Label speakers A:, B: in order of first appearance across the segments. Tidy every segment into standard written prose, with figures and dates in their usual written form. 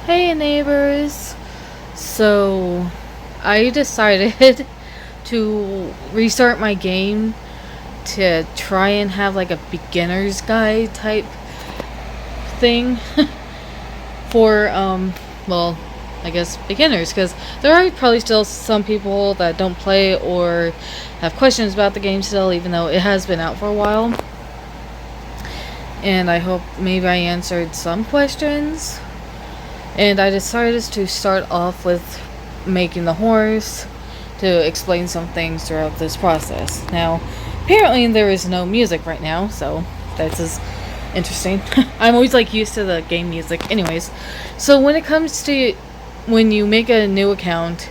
A: Hey neighbors! So, I decided to restart my game to try and have like a beginner's guide type thing for, well, I guess beginners, because there are probably still some people that don't play or have questions about the game still, even though it has been out for a while. And I hope maybe I answered some questions. And I decided to start off with making the horse to explain some things throughout this process. Now, apparently there is no music right now, so that's just interesting. I'm always like used to the game music. Anyways, so when it comes to when you make a new account,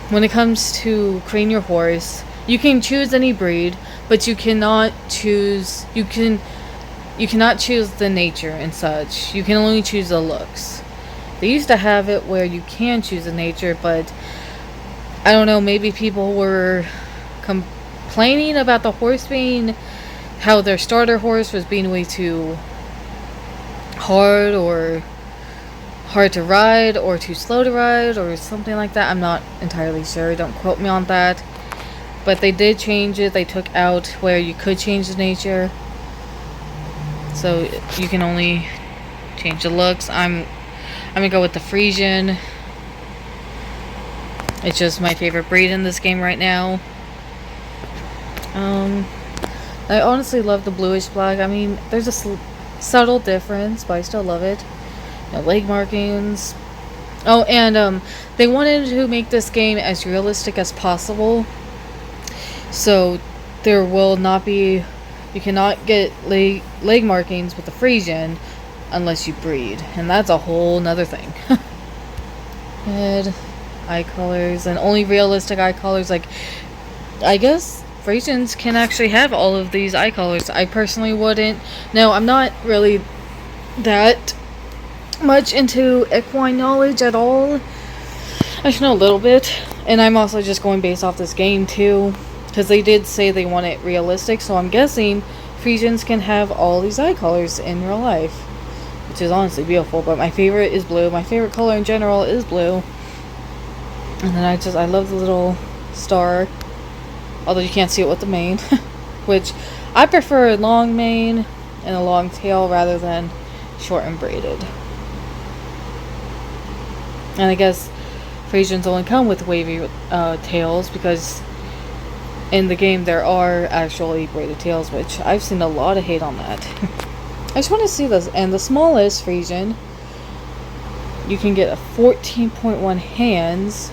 A: when it comes to creating your horse, you can choose any breed, but you cannot choose you cannot choose the nature and such. You can only choose the looks. They used to have it where you can choose the nature, but I don't know, maybe people were complaining about the horse being, how their starter horse was being way too hard or hard to ride or too slow to ride or something like that. I'm not entirely sure. Don't quote me on that. But they did change it. They took out where you could change the nature. So you can only change the looks. I'm gonna go with the Frisian. It's just my favorite breed in this game right now. I honestly love the bluish black. I mean, there's a subtle difference, but I still love it. No leg markings. Oh, and they wanted to make this game as realistic as possible. So there will not be. You cannot get leg markings with the Frisian unless you breed, and that's a whole nother thing. Head, eye colors, and only realistic eye colors. Like, I guess Frisians can actually have all of these eye colors. I personally wouldn't. No, I'm not really that much into equine knowledge at all. I should know a little bit, and I'm also just going based off this game too. Because they did say they want it realistic, so I'm guessing Frisians can have all these eye colors in real life. Which is honestly beautiful, but my favorite is blue. My favorite color in general is blue. And then I love the little star. Although you can't see it with the mane. Which, I prefer a long mane and a long tail rather than short and braided. And I guess Frisians only come with wavy tails because in the game there are actually braided tails, which I've seen a lot of hate on that. I just want to see this. And the smallest Frisian, you can get a 14.1 hands.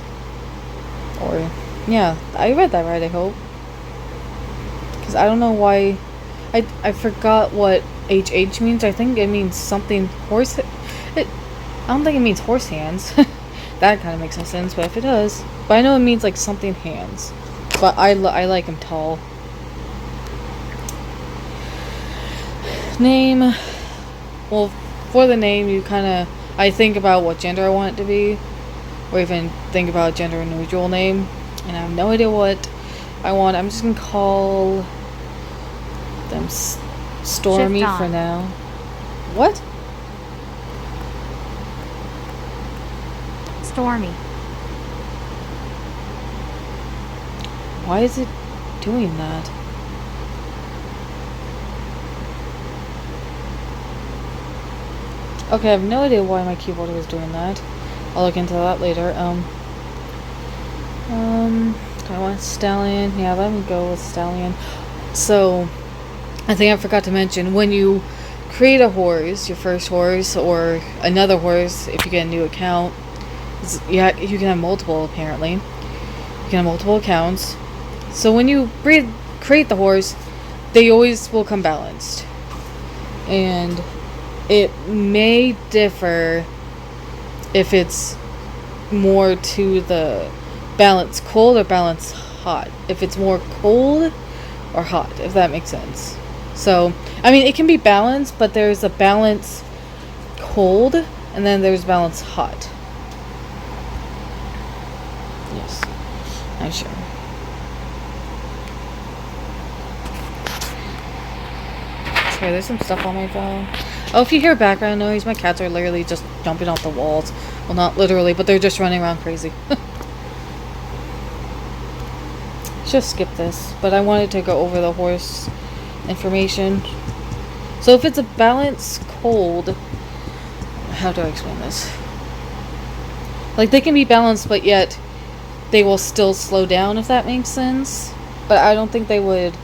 A: Or, yeah, I read that right, I hope. Because I don't know why. I forgot what HH means. I think it means something horse. I don't think it means horse hands. That kind of makes no sense, but if it does. But I know it means like something hands. But I like him tall. Name. Well, for the name, you kind of. I think about what gender I want it to be. Or even think about a gender neutral name. And I have no idea what I want. I'm just going to call them Stormy for now. What?
B: Stormy.
A: Why is it doing that? Okay, I have no idea why my keyboard was doing that. I'll look into that later. I want Stallion. Yeah, let me go with Stallion. So, I think I forgot to mention, when you create a horse, your first horse, or another horse, if you get a new account, yeah, you can have multiple, apparently. You can have multiple accounts. So when you create the horse, they always will come balanced. And it may differ if it's more to the balance cold or balance hot. If it's more cold or hot, if that makes sense. So, I mean, it can be balanced, but there's a balance cold, and then there's balance hot. Yes, I'm sure. Sorry, there's some stuff on my phone. Oh, if you hear background noise, my cats are literally just jumping off the walls. Well, not literally, but they're just running around crazy. Just skip this, but I wanted to go over the horse information. So if it's a balance cold, how do I explain this? Like, they can be balanced, but yet they will still slow down, if that makes sense. But I don't think they would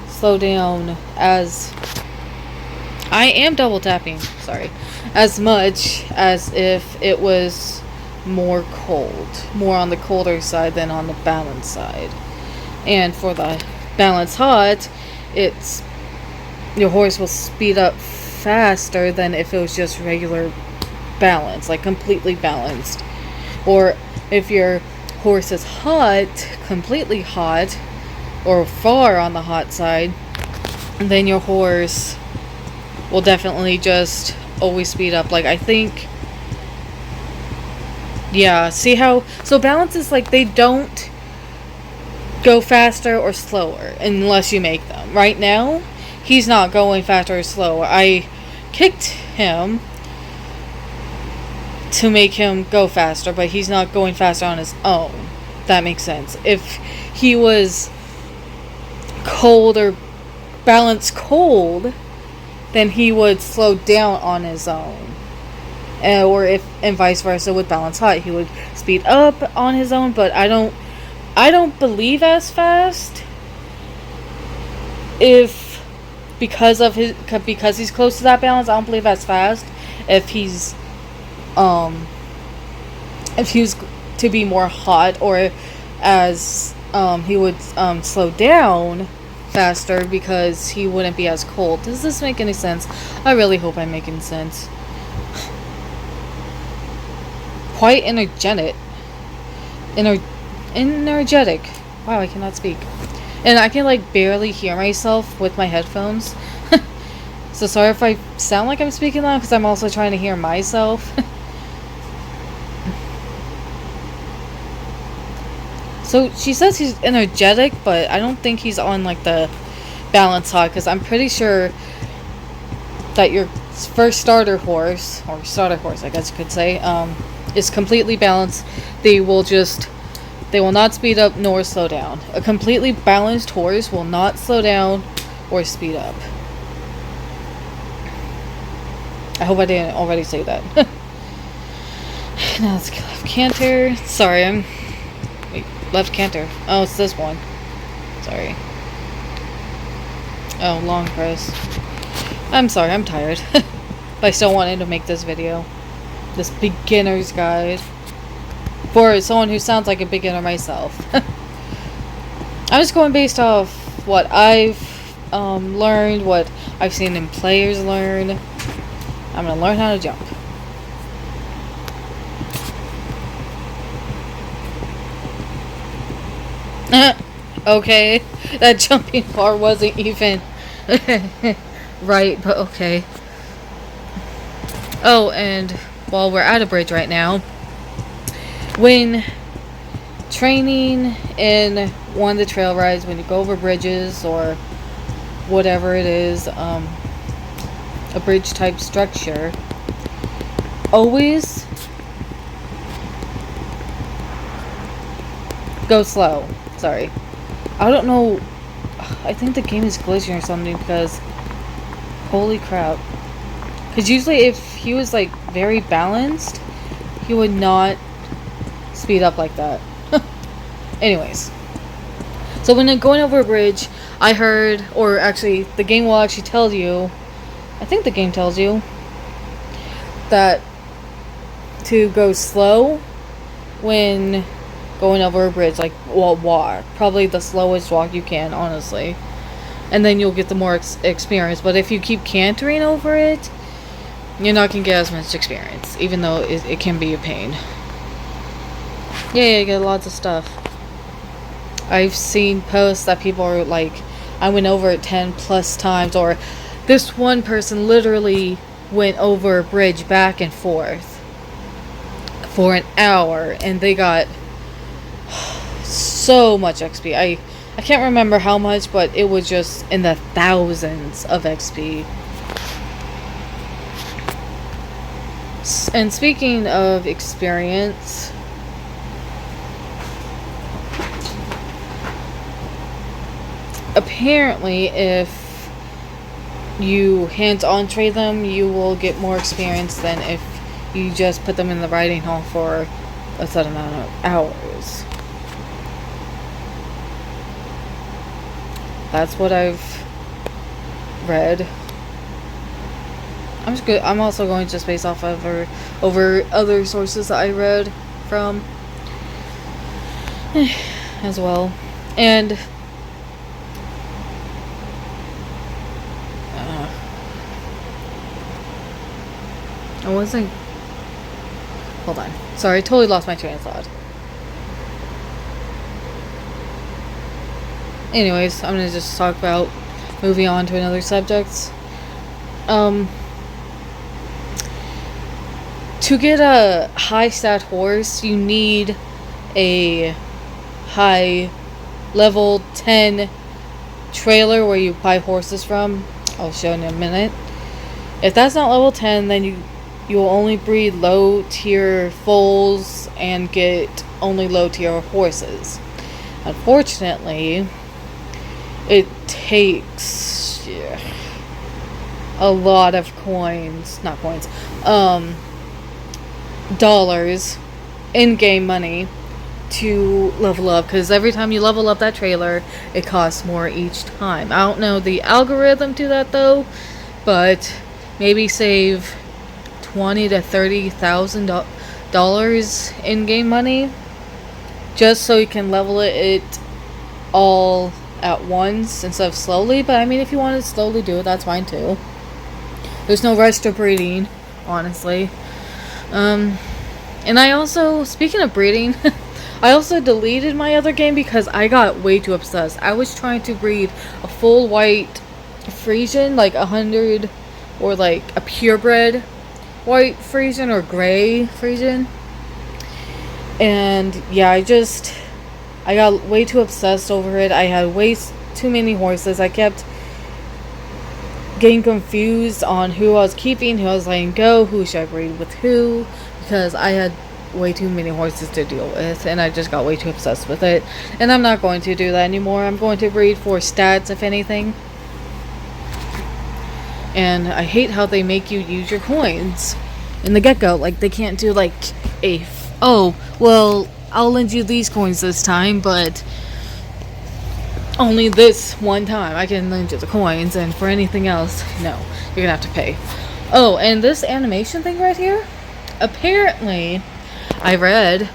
A: slow down as... I am double tapping, sorry. As much as if it was more cold. More on the colder side than on the balanced side. And for the balance hot, it's... your horse will speed up faster than if it was just regular balance. Like, completely balanced. Or if your horse is hot, completely hot, or far on the hot side, then your horse will definitely just always speed up. Like, I think, yeah, see how, so balance is like, they don't go faster or slower unless you make them. Right now, he's not going faster or slower. I kicked him to make him go faster, but he's not going faster on his own. That makes sense. If he was cold or balance cold, then he would slow down on his own. Or if, and vice versa with balance hot, he would speed up on his own, but I don't believe as fast if because he's close to that balance. I don't believe as fast if he's to be more hot, or as he would slow down faster because he wouldn't be as cold. Does this make any sense? I really hope I'm making sense. Quite energetic. Energetic. Wow, I cannot speak. And I can like barely hear myself with my headphones. So sorry if I sound like I'm speaking loud, because I'm also trying to hear myself. So she says he's energetic, but I don't think he's on like the balance hot, because I'm pretty sure that your first starter horse, or starter horse I guess you could say, is completely balanced. They will not speed up nor slow down. A completely balanced horse will not slow down or speed up. I hope I didn't already say that. Now let's left canter. Sorry, wait, left canter. Oh, it's this one. Sorry. Oh, long press. I'm sorry, I'm tired. But I still wanted to make this video. This beginner's guide. For someone who sounds like a beginner myself. I'm just going based off what I've learned, what I've seen in players learn. I'm gonna learn how to jump. Okay, that jumping part wasn't even right, but okay. Oh, and while we're at a bridge right now, when training in one of the trail rides, when you go over bridges or whatever it is, a bridge type structure, always go slow. Sorry, I don't know, I think the game is glitching or something, because holy crap, because usually if he was like very balanced, he would not speed up like that. Anyways, so when going over a bridge, I heard, or actually the game will actually tell you, I think the game tells you that to go slow when going over a bridge, like walk, probably the slowest walk you can, honestly, and then you'll get the more experience. But if you keep cantering over it, you're not gonna get as much experience, even though it can be a pain. Yeah, you get lots of stuff. I've seen posts that people are like, I went over it 10 plus times, or this one person literally went over a bridge back and forth for an hour, and they got so much XP. I can't remember how much, but it was just in the thousands of XP. And speaking of experience, apparently if you hands-on trade them, you will get more experience than if you just put them in the riding hall for a set amount of hours. That's what I've read. I'm also going just based off of over other sources that I read from as well. And I wasn't. Hold on. Sorry, I totally lost my train of thought. Anyways, I'm gonna just talk about moving on to another subject. To get a high stat horse, you need a high level 10 trailer where you buy horses from. I'll show in a minute. If that's not level 10, then you will only breed low tier foals and get only low tier horses. Unfortunately, it takes a lot of dollars, in-game money to level up, because every time you level up that trailer, it costs more each time. I don't know the algorithm to that though, but maybe save $20,000 to $30,000 in-game money just so you can level it all at once instead of slowly. But I mean, if you want to slowly do it, that's fine too. There's no rush to breeding, honestly. And I also, speaking of breeding, I also deleted my other game because I got way too obsessed. I was trying to breed a full white Frisian, like 100, or like a purebred white Frisian or gray Frisian. And yeah, I got way too obsessed over it. I had way too many horses. I kept getting confused on who I was keeping, who I was letting go, who should I breed with who, because I had way too many horses to deal with, and I just got way too obsessed with it. And I'm not going to do that anymore. I'm going to breed for stats, if anything. And I hate how they make you use your coins in the get-go. Like, they can't do like oh, well, I'll lend you these coins this time, but only this one time I can lend you the coins, and for anything else, no, you're gonna have to pay. Oh, and this animation thing right here, apparently I read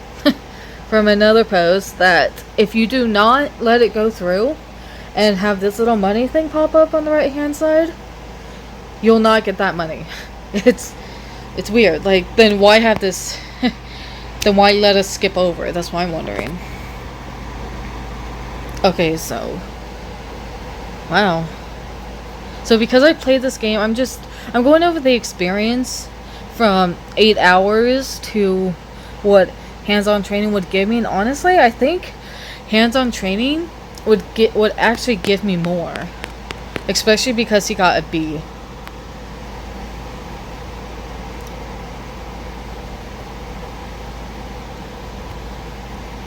A: from another post that if you do not let it go through and have this little money thing pop up on the right hand side, you'll not get that money. It's weird. Like, then why have this then why let us skip over it? That's what I'm wondering. Okay, so wow. So because I played this game, I'm going over the experience from 8 hours to what hands-on training would give me, and honestly, I think hands-on training would actually give me more, especially because he got a B.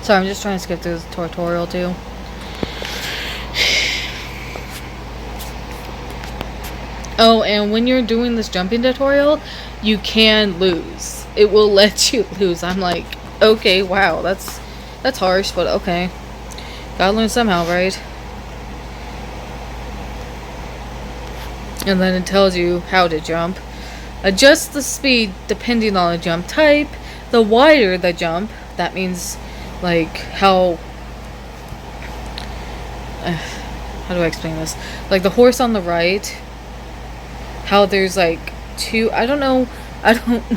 A: Sorry, I'm just trying to skip through this tutorial too. Oh, and when you're doing this jumping tutorial, you can lose. It will let you lose. I'm like, okay, wow, that's harsh, but okay. Gotta learn somehow, right? And then it tells you how to jump. Adjust the speed depending on the jump type. The wider the jump, that means like how do I explain this? Like the horse on the right, how there's like two, I don't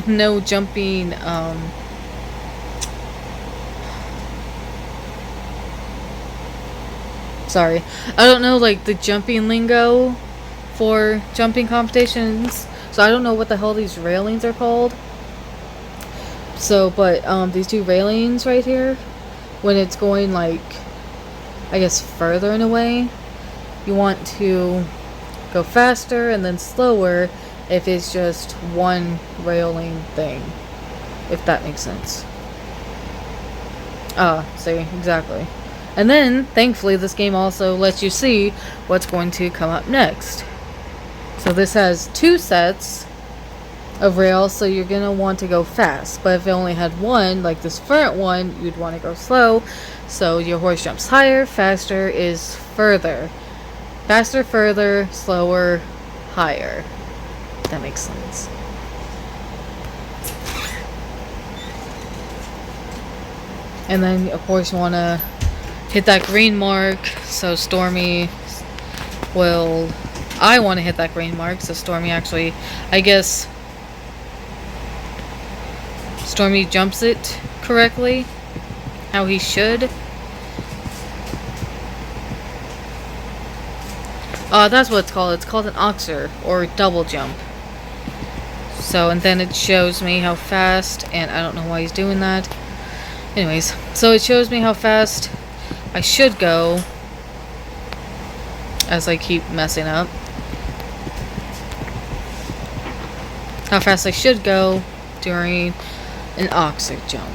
A: know jumping sorry, I don't know like the jumping lingo for jumping competitions, so I don't know what the hell these railings are called. So, but these two railings right here, when it's going like, I guess further in a way, you want to go faster and then slower if it's just one railing thing, if that makes sense. See, exactly. And then, thankfully, this game also lets you see what's going to come up next. So this has 2 sets of rails, so you're going to want to go fast. But if it only had one, like this front one, you'd want to go slow. So your horse jumps higher, faster is further. Faster, further, slower, higher. That makes sense. And then, of course, you want to hit that green mark, so Stormy will... I want to hit that green mark, so Stormy actually... I guess... Stormy jumps it correctly, how he should. That's what it's called. It's called an oxer, or double jump. So, and then it shows me how fast, and I don't know why he's doing that. Anyways, so it shows me how fast I should go, as I keep messing up. How fast I should go during an oxer jump.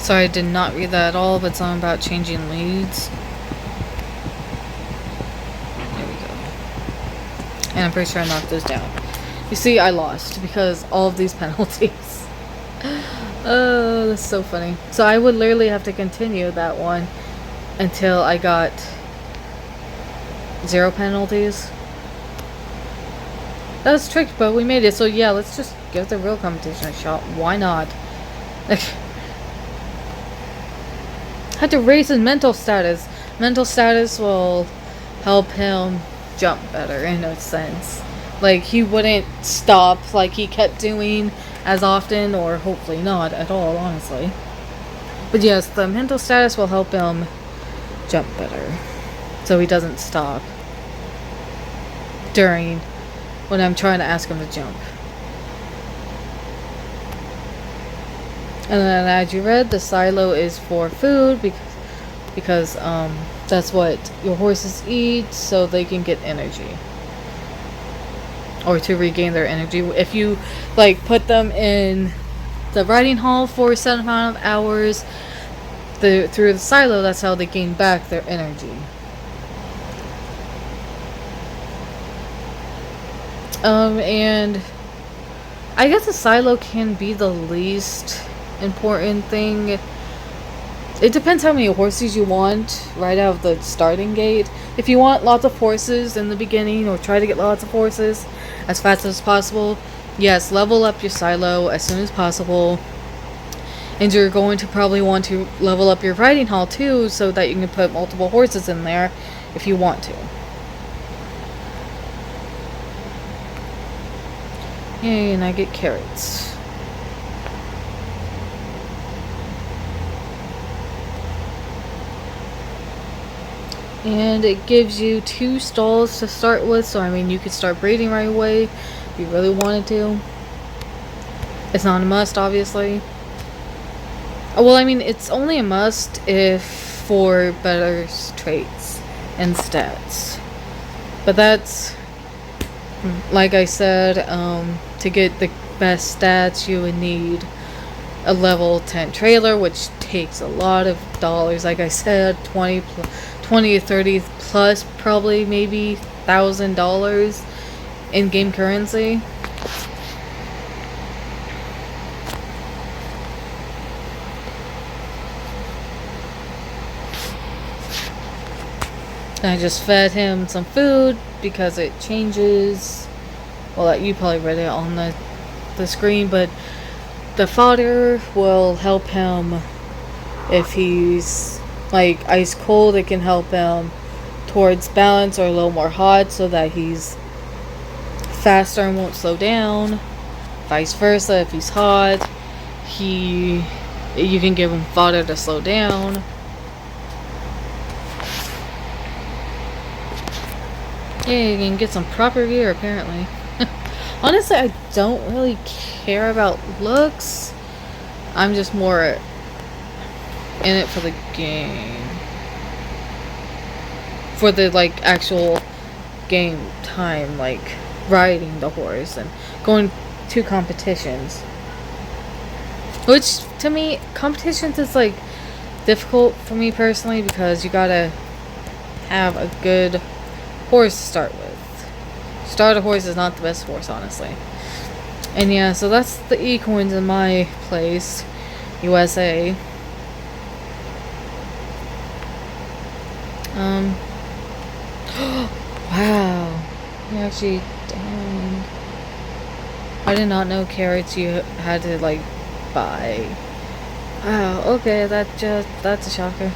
A: Sorry, I did not read that at all, but it's something about changing leads. There we go. And I'm pretty sure I knocked those down. You see, I lost because all of these penalties. Oh, that's so funny. So I would literally have to continue that one until I got 0 penalties. That was tricky, but we made it. So yeah, let's just give the real competition a shot. Why not? Had to raise his mental status. Mental status will help him jump better in a sense. Like, he wouldn't stop like he kept doing as often, or hopefully not at all, honestly. But yes, the mental status will help him jump better. So he doesn't stop during when I'm trying to ask him to jump. And then, as you read, the silo is for food because that's what your horses eat, so they can get energy, or to regain their energy. If you like put them in the riding hall for a certain amount of hours, through the silo, that's how they gain back their energy. And I guess the silo can be the least important thing. It depends how many horses you want right out of the starting gate. If you want lots of horses in the beginning, or try to get lots of horses as fast as possible, yes, level up your silo as soon as possible. And you're going to probably want to level up your riding hall too, so that you can put multiple horses in there if you want to. Yay, and I get carrots. And it gives you 2 stalls to start with, so I mean you could start breeding right away if you really wanted to. It's not a must, obviously. Well, I mean, it's only a must if for better traits and stats. But that's, like I said, to get the best stats you would need a level 10 trailer, which takes a lot of dollars. Like I said, 20 to 30 plus, probably maybe $1,000 in game currency. I just fed him some food because it changes. Well, you probably read it on the screen, but the fodder will help him if he's like ice cold. It can help him towards balance, or a little more hot, so that he's faster and won't slow down. Vice versa, if he's hot, you can give him fodder to slow down. Yeah, you can get some proper gear, apparently. Honestly, I don't really care about looks. I'm just more in it for the game. for the like actual game time, like riding the horse and going to competitions. Which to me, competitions is like difficult for me personally because you gotta have a good horse to start with. Starter horse is not the best horse, honestly. And yeah, so that's the ecoins in my place, USA. Wow. You actually, dang. I did not know carrots you had to like buy. Wow, okay, that's a shocker.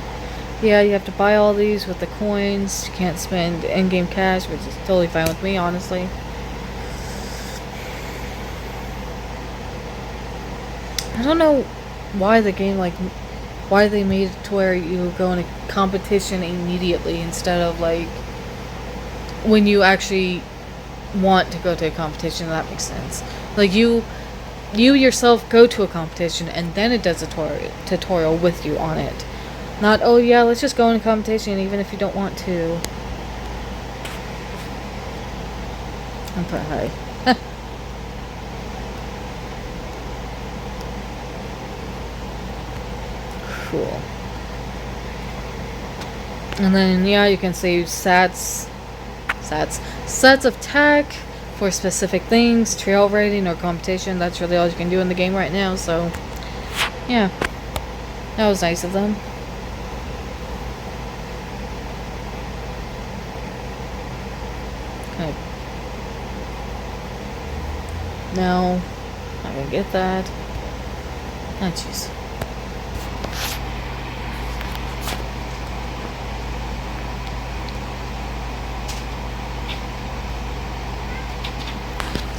A: Yeah, you have to buy all these with the coins. You can't spend in-game cash, which is totally fine with me, honestly. I don't know why the game, like, why they made it to where you go in a competition immediately instead of, like, when you actually want to go to a competition. That makes sense. Like, you yourself go to a competition and then it does a tutorial with you on it. Not, oh yeah, let's just go in a competition even if you don't want to. I'm put high. Cool. And then, yeah, you can save sets of attack for specific things, trail riding or competition. That's really all you can do in the game right now, so yeah. That was nice of them. Okay. No. Not gonna get that. Oh, jeez.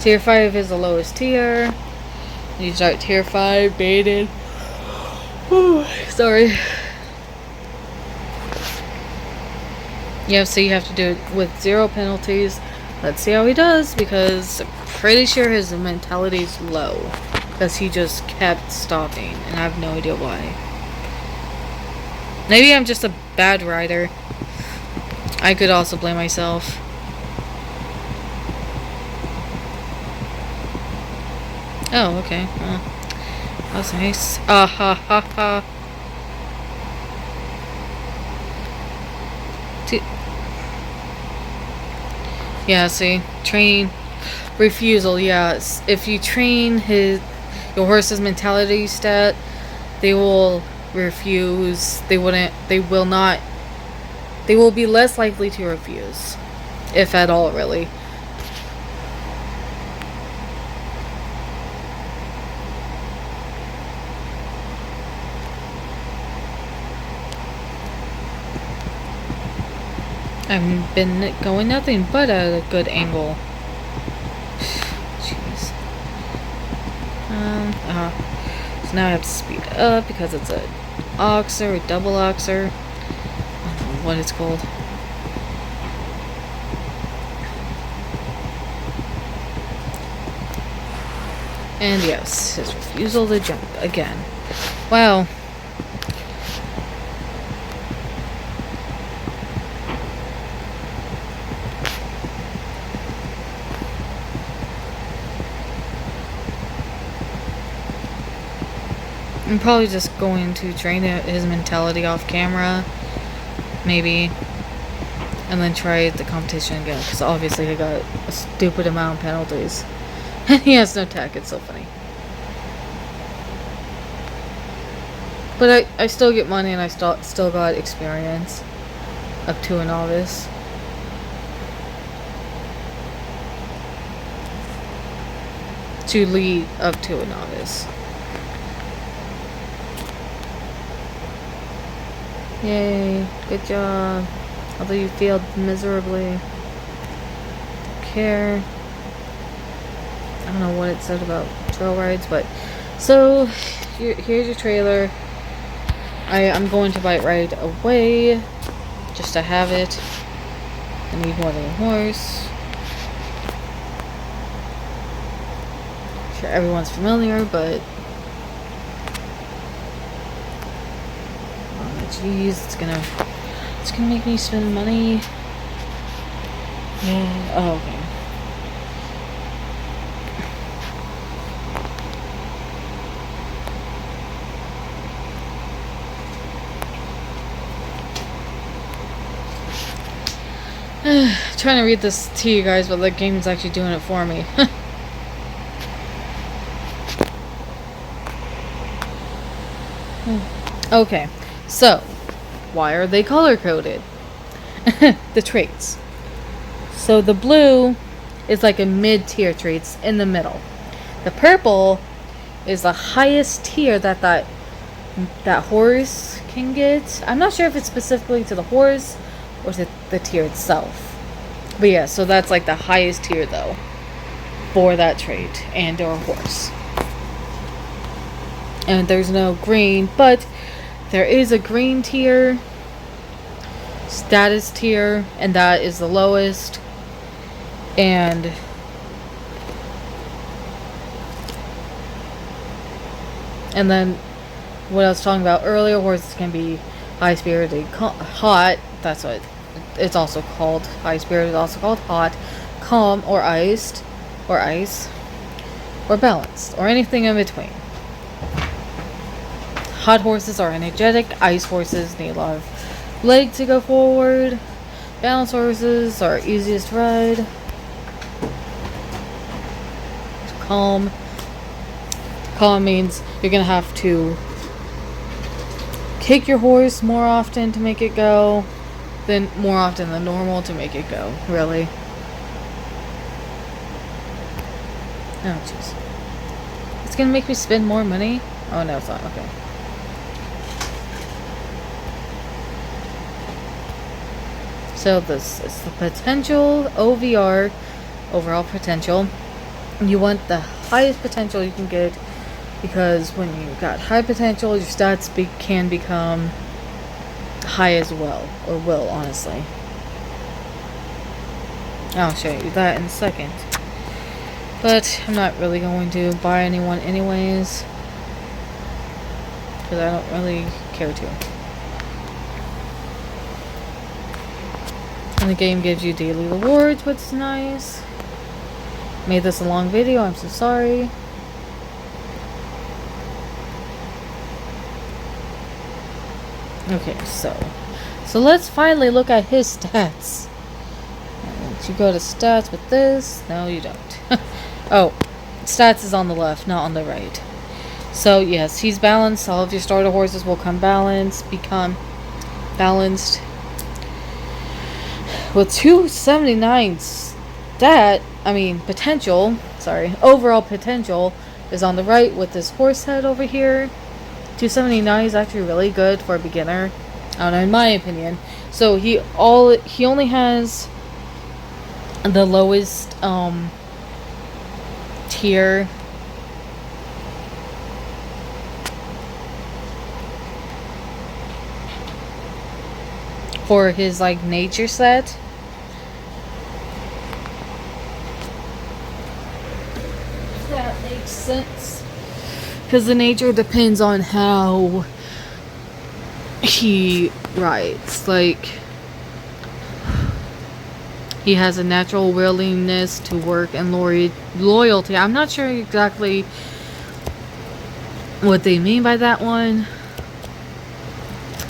A: Tier 5 is the lowest tier. You start tier 5, baited. Ooh, sorry. Yeah, so you have to do it with 0 penalties. Let's see how he does, because I'm pretty sure his mentality is low. Because he just kept stopping, and I have no idea why. Maybe I'm just a bad rider. I could also blame myself. Oh, okay. Well, that's nice. Ah ha ha ha. Yeah, see, train refusal. Yes, if you train your horse's mentality stat, they will refuse. They will not. They will be less likely to refuse, if at all, really. I've been going nothing but at a good angle. Jeez. So now I have to speed up because it's a oxer, a double oxer. I don't know what it's called. And yes, his refusal to jump again. Wow. I'm probably just going to train his mentality off camera, maybe, and then try the competition again, because obviously I got a stupid amount of penalties. And he has no tech, it's so funny. But I still get money, and I still got experience up to a novice. To lead up to a novice. Yay, good job. Although you failed miserably. Don't care. I don't know what it said about trail rides, but so here's your trailer. I'm going to buy it right away just to have it. I need more than a horse. I'm sure everyone's familiar, but jeez, it's gonna It's gonna make me spend money. Yeah. Oh, okay. Trying to read this to you guys, but the game's actually doing it for me. Okay, so why are they color coded? The traits. So the blue is like a mid-tier traits in the middle. The purple is the highest tier that horse can get. I'm not sure if it's specifically to the horse or to the tier itself. But yeah, so that's like the highest tier though for that trait and or horse. And there's no green, but there is a green tier, status tier, and that is the lowest. And then what I was talking about earlier, horses can be high spirited, hot. That's what it's also called. High spirited, also called hot, calm, or iced, or ice, or balanced, or anything in between. Hot horses are energetic. Ice horses need a lot of leg to go forward. Balanced horses are easiest to ride. Calm. Calm means you're gonna have to kick your horse more often to make it go, more often than normal to make it go. Really. Oh jeez. It's gonna make me spend more money. Oh no, it's not. Okay. So this is the potential OVR, overall potential. You want the highest potential you can get, because when you got high potential, your stats can become high as well, or will, honestly. I'll show you that in a second. But I'm not really going to buy anyone anyways, because I don't really care to. And the game gives you daily rewards, which is nice. Made this a long video, I'm so sorry. Okay, so let's finally look at his stats. And you go to stats with this. No, you don't. Oh, stats is on the left, not on the right. So yes, he's balanced. All of your starter horses will become balanced. With 279 potential, overall potential is on the right with this horse head over here. 279 is actually really good for a beginner. I don't know, in my opinion. So he only has the lowest tier for his like nature set. That makes sense, because the nature depends on how he rides. Like, he has a natural willingness to work and loyalty. I'm not sure exactly what they mean by that one.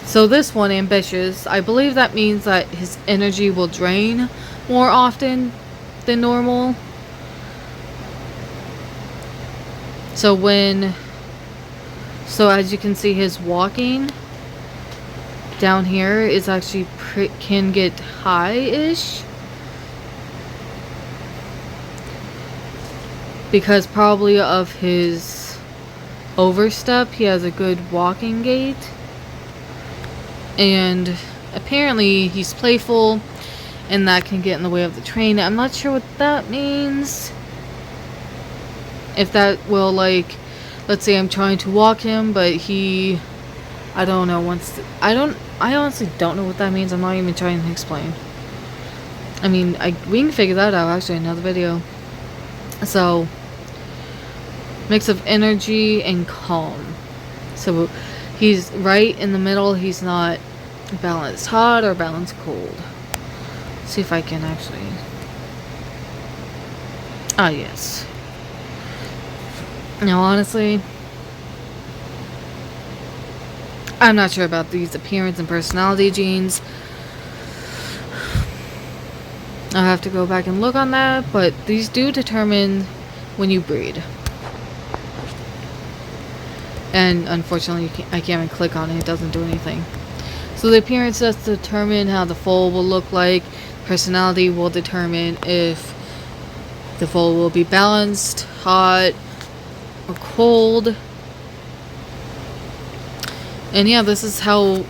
A: So this one, ambitious, I believe that means that his energy will drain more often than normal. So as you can see, his walking down here is actually can get high-ish, because probably of his overstep. He has a good walking gait, and apparently he's playful, and that can get in the way of the train. I'm not sure what that means. If that will, like, let's say I'm trying to walk him, but I don't know, I honestly don't know what that means. I'm not even trying to explain. I mean, we can figure that out actually in another video. So, mix of energy and calm. So he's right in the middle. He's not balanced hot or balanced cold. See if I can actually. Ah, yes. Now, honestly, I'm not sure about these appearance and personality genes. I'll have to go back and look on that, but these do determine when you breed. And unfortunately, I can't even click on it. It doesn't do anything. So the appearance does determine how the foal will look like. Personality will determine if the foal will be balanced, hot, or cold. And yeah, this is how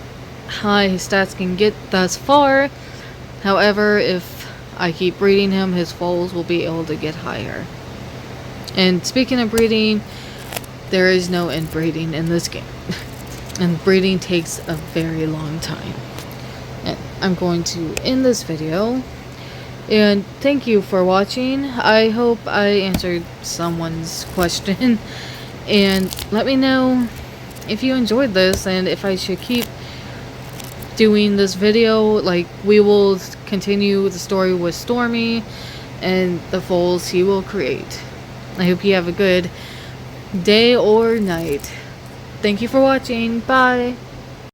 A: high his stats can get thus far. However, if I keep breeding him, his foals will be able to get higher. And speaking of breeding, there is no inbreeding in this game. And breeding takes a very long time. And I'm going to end this video. And thank you for watching. I hope I answered someone's question. And let me know if you enjoyed this and if I should keep doing this video. Like, we will continue the story with Stormy and the foals he will create. I hope you have a good day or night. Thank you for watching. Bye.